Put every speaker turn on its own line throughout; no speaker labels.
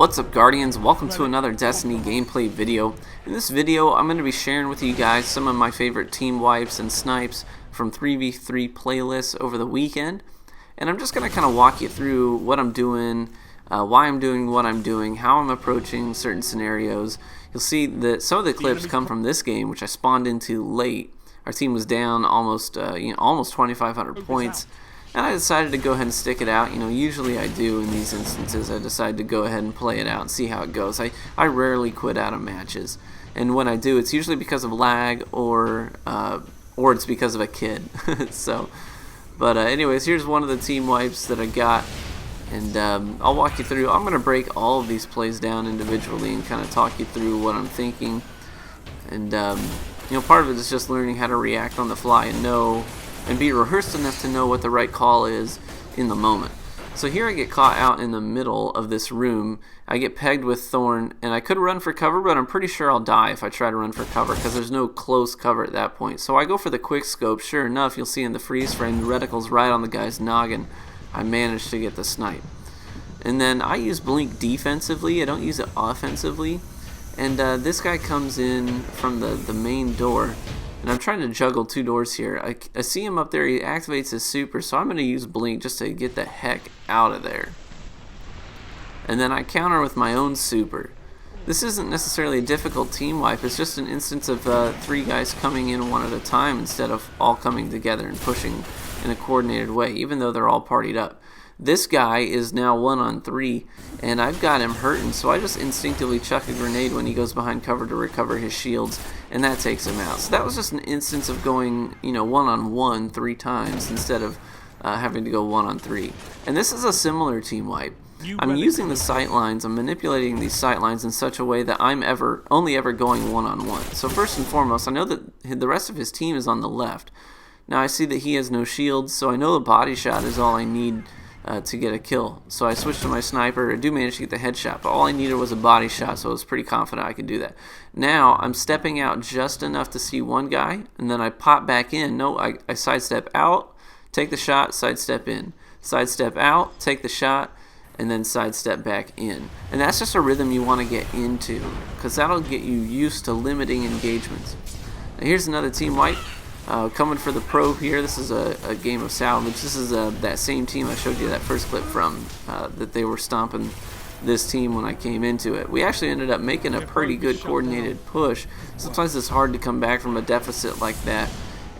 What's up, Guardians? Welcome to another Destiny gameplay video. In this video, I'm going to be sharing with you guys some of my favorite team wipes and snipes from 3v3 playlists over the weekend. And I'm just going to kind of walk you through what I'm doing, why I'm doing what I'm doing, how I'm approaching certain scenarios. You'll see that some of the clips come from this game, which I spawned into late. Our team was down almost 2,500 points. And I decided to go ahead and stick it out. Usually I do in these instances. I decide to go ahead and play it out and see how it goes. I rarely quit out of matches. And when I do, it's usually because of lag or it's because of a kid. Anyways, here's one of the team wipes that I got. And I'll walk you through. I'm going to break all of these plays down individually and kind of talk you through what I'm thinking. And, part of it is just learning how to react on the fly and be rehearsed enough to know what the right call is in the moment. So here I get caught out in the middle of this room. I get pegged with Thorn, and I could run for cover, but I'm pretty sure I'll die if I try to run for cover because there's no close cover at that point. So I go for the quick scope. Sure enough, you'll see in the freeze frame, the reticle's right on the guy's noggin. I managed to get the snipe. And then I use blink defensively. I don't use it offensively. And this guy comes in from the main door. And I'm trying to juggle two doors here. I see him up there. He activates his super, so I'm going to use blink just to get the heck out of there. And then I counter with my own super. This isn't necessarily a difficult team wipe. It's just an instance of three guys coming in one at a time instead of all coming together and pushing in a coordinated way, even though they're all partied up. This guy is now 1-on-3, and I've got him hurting, so I just instinctively chuck a grenade when he goes behind cover to recover his shields, and that takes him out. So that was just an instance of going, 1-on-1 3 times instead of having to go 1-on-3. And this is a similar team wipe. I'm using the sight lines. I'm manipulating these sight lines in such a way that I'm only ever going 1-on-1. So first and foremost, I know that the rest of his team is on the left. Now I see that he has no shields, so I know the body shot is all I need to get a kill. So I switched to my sniper. I do manage to get the headshot, but all I needed was a body shot, so I was pretty confident I could do that. Now I'm stepping out just enough to see one guy, and then I pop back in. No, I sidestep out, take the shot, sidestep in. Sidestep out, take the shot, and then sidestep back in. And that's just a rhythm you want to get into, because that'll get you used to limiting engagements. Now here's another team wipe. Coming for the probe here. This is a game of salvage. This is that same team I showed you that first clip from, that they were stomping this team when I came into it. We actually ended up making a pretty good coordinated push. Sometimes it's hard to come back from a deficit like that,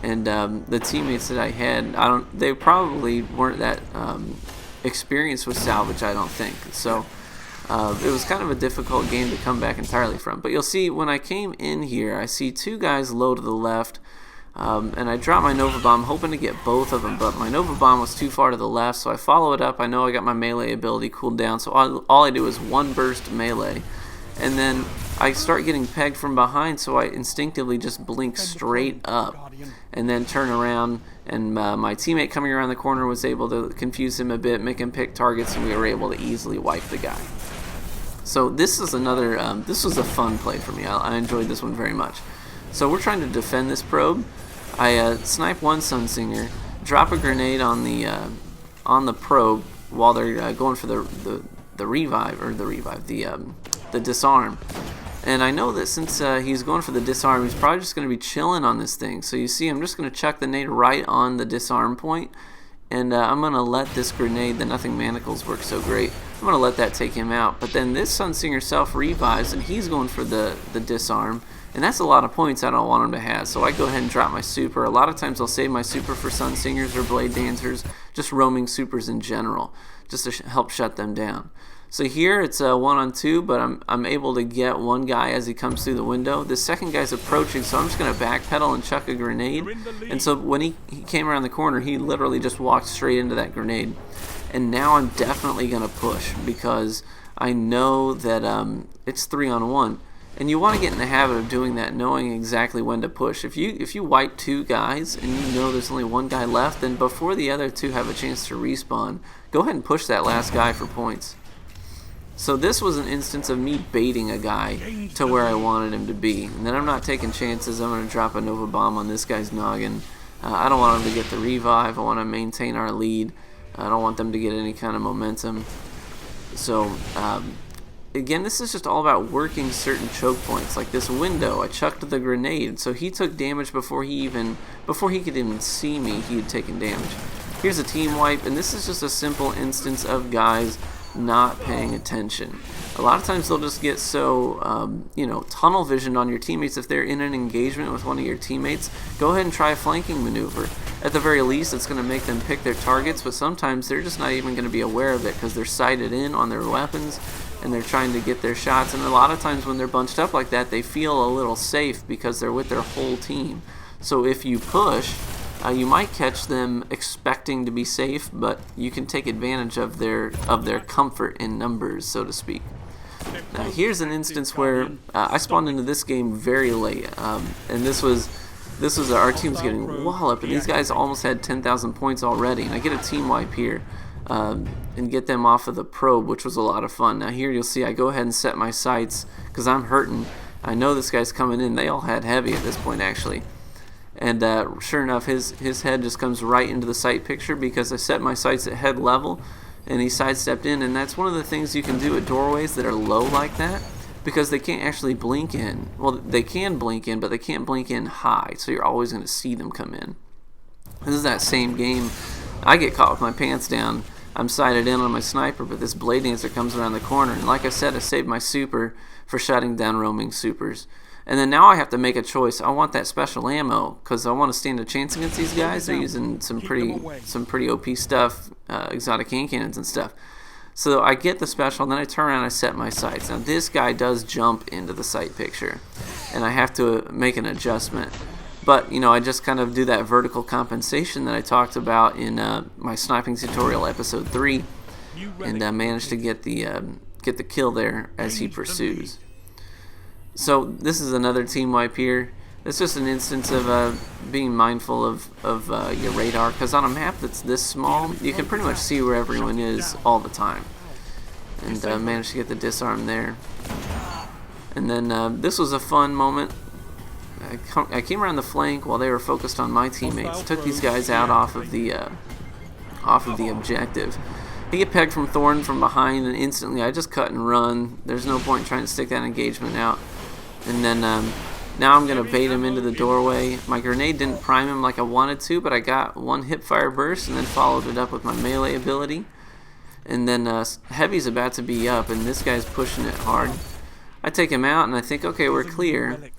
and the teammates that I had, they probably weren't that experienced with salvage, I don't think. So it was kind of a difficult game to come back entirely from. But you'll see when I came in here, I see two guys low to the left. And I dropped my Nova Bomb hoping to get both of them, but my Nova Bomb was too far to the left, so I follow it up. I know I got my melee ability cooled down, so all I do is one burst melee. And then I start getting pegged from behind, so I instinctively just blink straight up and then turn around, and my teammate coming around the corner was able to confuse him a bit, make him pick targets, and we were able to easily wipe the guy. So this is another, this was a fun play for me. I enjoyed this one very much. So we're trying to defend this probe. I snipe one Sunsinger, drop a grenade on the probe while they're going for the disarm. And I know that since he's going for the disarm, he's probably just going to be chilling on this thing. So you see, I'm just going to chuck the nade right on the disarm point, and I'm going to let this grenade, the Nothing Manacles work so great, I'm going to let that take him out. But then this Sunsinger self-revives, and he's going for the disarm. And that's a lot of points I don't want him to have, so I go ahead and drop my super. A lot of times I'll save my super for Sunsingers or Blade Dancers, just roaming supers in general, just to help shut them down. So here it's 1-on-2, but I'm able to get one guy as he comes through the window. The second guy's approaching, so I'm just going to backpedal and chuck a grenade. And so when he came around the corner, he literally just walked straight into that grenade. And now I'm definitely going to push, because I know that it's 3-on-1. And you want to get in the habit of doing that, knowing exactly when to push. If you wipe two guys and you know there's only one guy left, then before the other two have a chance to respawn, go ahead and push that last guy for points. So this was an instance of me baiting a guy to where I wanted him to be. And then I'm not taking chances. I'm going to drop a Nova Bomb on this guy's noggin. I don't want him to get the revive. I want to maintain our lead. I don't want them to get any kind of momentum. So again, this is just all about working certain choke points. Like this window, I chucked the grenade, so he took damage before he could even see me. He had taken damage. Here's a team wipe, and this is just a simple instance of guys not paying attention. A lot of times they'll just get so tunnel visioned on your teammates. If they're in an engagement with one of your teammates, go ahead and try a flanking maneuver. At the very least, it's going to make them pick their targets, but sometimes they're just not even going to be aware of it because they're sighted in on their weapons and they're trying to get their shots. And a lot of times when they're bunched up like that, they feel a little safe because they're with their whole team. So if you push, you might catch them expecting to be safe, but you can take advantage of their comfort in numbers, so to speak. Now here's an instance where I spawned into this game very late, and this was our team was getting walloped, and these guys almost had 10,000 points already, and I get a team wipe here and get them off of the probe, which was a lot of fun. Now here you'll see I go ahead and set my sights because I'm hurting. I know this guy's coming in. They all had heavy at this point actually. And sure enough, his head just comes right into the sight picture because I set my sights at head level, and he sidestepped in. And that's one of the things you can do at doorways that are low like that, because they can't actually blink in. Well, they can blink in, but they can't blink in high, so you're always going to see them come in. This is that same game. I get caught with my pants down. I'm sighted in on my sniper, but this blade dancer comes around the corner, and like I said, I saved my super for shutting down roaming supers. And then now I have to make a choice. I want that special ammo because I want to stand a chance against these guys. They're using some pretty OP stuff, exotic hand cannons and stuff. So I get the special, and then I turn around and I set my sights. Now this guy does jump into the sight picture, and I have to make an adjustment. But I just kind of do that vertical compensation that I talked about in my sniping tutorial episode 3, and managed to get the kill there as he pursues. So this is another team wipe here. It's just an instance of being mindful of your radar, because on a map that's this small, you can pretty much see where everyone is all the time. And managed to get the disarm there. And then this was a fun moment. I came around the flank while they were focused on my teammates. Took these guys out off of the objective. He get pegged from Thorn from behind, and instantly I just cut and run. There's no point in trying to stick that engagement out. And then now I'm going to bait him into the doorway. My grenade didn't prime him like I wanted to, but I got one hip fire burst and then followed it up with my melee ability. And then Heavy's about to be up, and this guy's pushing it hard. I take him out, and I think, okay, we're clear.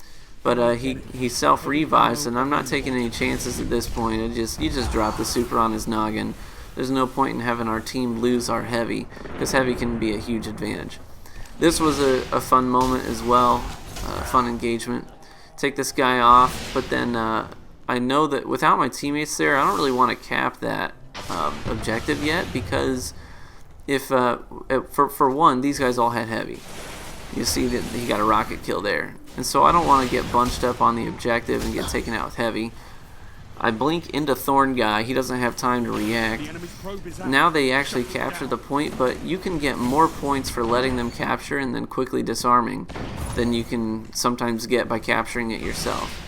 But he self-revives, and I'm not taking any chances at this point. You just drop the super on his noggin. There's no point in having our team lose our Heavy, because Heavy can be a huge advantage. This was a fun moment as well. Fun engagement. Take this guy off, but then I know that without my teammates there, I don't really want to cap that objective yet, because if for one, these guys all had Heavy. You see that he got a rocket kill there, and so I don't want to get bunched up on the objective and get taken out with Heavy. I blink into Thorn guy. He doesn't have time to react. Now they actually capture the point, but you can get more points for letting them capture and then quickly disarming than you can sometimes get by capturing it yourself.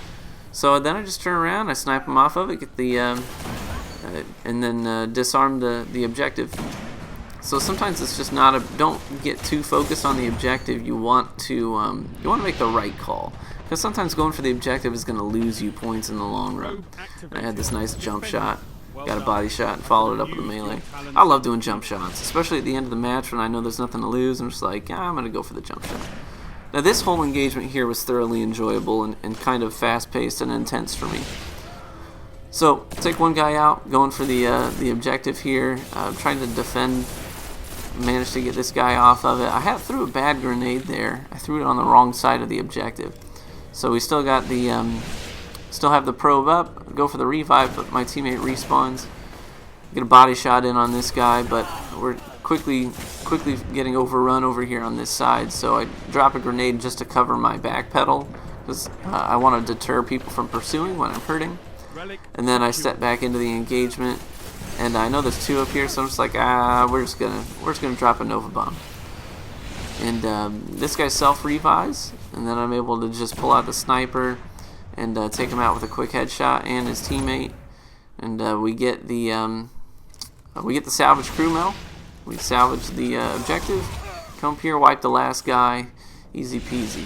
So then I just turn around, I snipe them off of it, get the and then disarm the objective. So sometimes it's just not don't get too focused on the objective. You want to make the right call. Because sometimes going for the objective is going to lose you points in the long run. I had this nice jump shot, got a body shot, and followed it up with a melee. I love doing jump shots, especially at the end of the match when I know there's nothing to lose. I'm just like, I'm going to go for the jump shot. Now this whole engagement here was thoroughly enjoyable and kind of fast-paced and intense for me. So, take one guy out, going for the objective here, trying to defend. Managed to get this guy off of it. I threw a bad grenade there. I threw it on the wrong side of the objective. So we still got still have the probe up, go for the revive, but my teammate respawns. Get a body shot in on this guy, but we're quickly getting overrun over here on this side, so I drop a grenade just to cover my back pedal, because I want to deter people from pursuing when I'm hurting. And then I step back into the engagement, and I know there's two up here, so I'm just like, we're just gonna drop a Nova Bomb. And this guy self-revives, and then I'm able to just pull out the sniper and take him out with a quick headshot and his teammate. And we get the salvage crew medal. We salvage the objective, Come up here, wipe the last guy, easy peasy.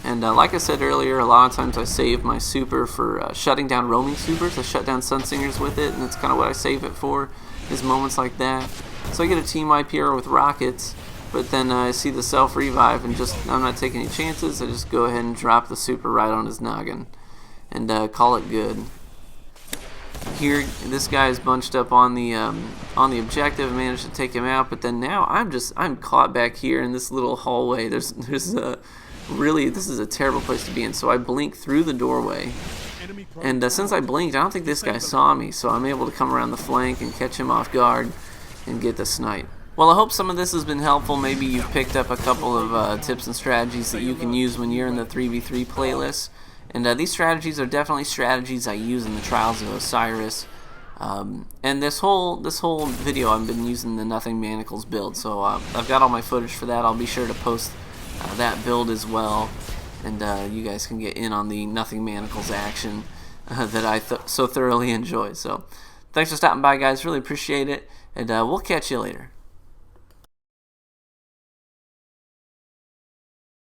And like I said earlier, a lot of times I save my super for shutting down roaming supers. I shut down Sunsingers with it, and that's kind of what I save it for, is moments like that. So I get a team wipe here with rockets, but then I see the self-revive, and I'm not taking any chances. I just go ahead and drop the super right on his noggin, and call it good. Here, this guy is bunched up on the objective, managed to take him out, but then now I'm caught back here in this little hallway. Really, this is a terrible place to be in. So I blink through the doorway, and since I blinked, I don't think this guy saw me, so I'm able to come around the flank and catch him off guard and get the snipe. Well, I hope some of this has been helpful. Maybe you've picked up a couple of tips and strategies that you can use when you're in the 3v3 playlist. And these strategies are definitely strategies I use in the Trials of Osiris. And this whole video I've been using the Nothing Manacles build, so I've got all my footage for that. I'll be sure to post that build as well, and you guys can get in on the Nothing Manacles action that I so thoroughly enjoy. So thanks for stopping by, guys. Really appreciate it, and we'll catch you later.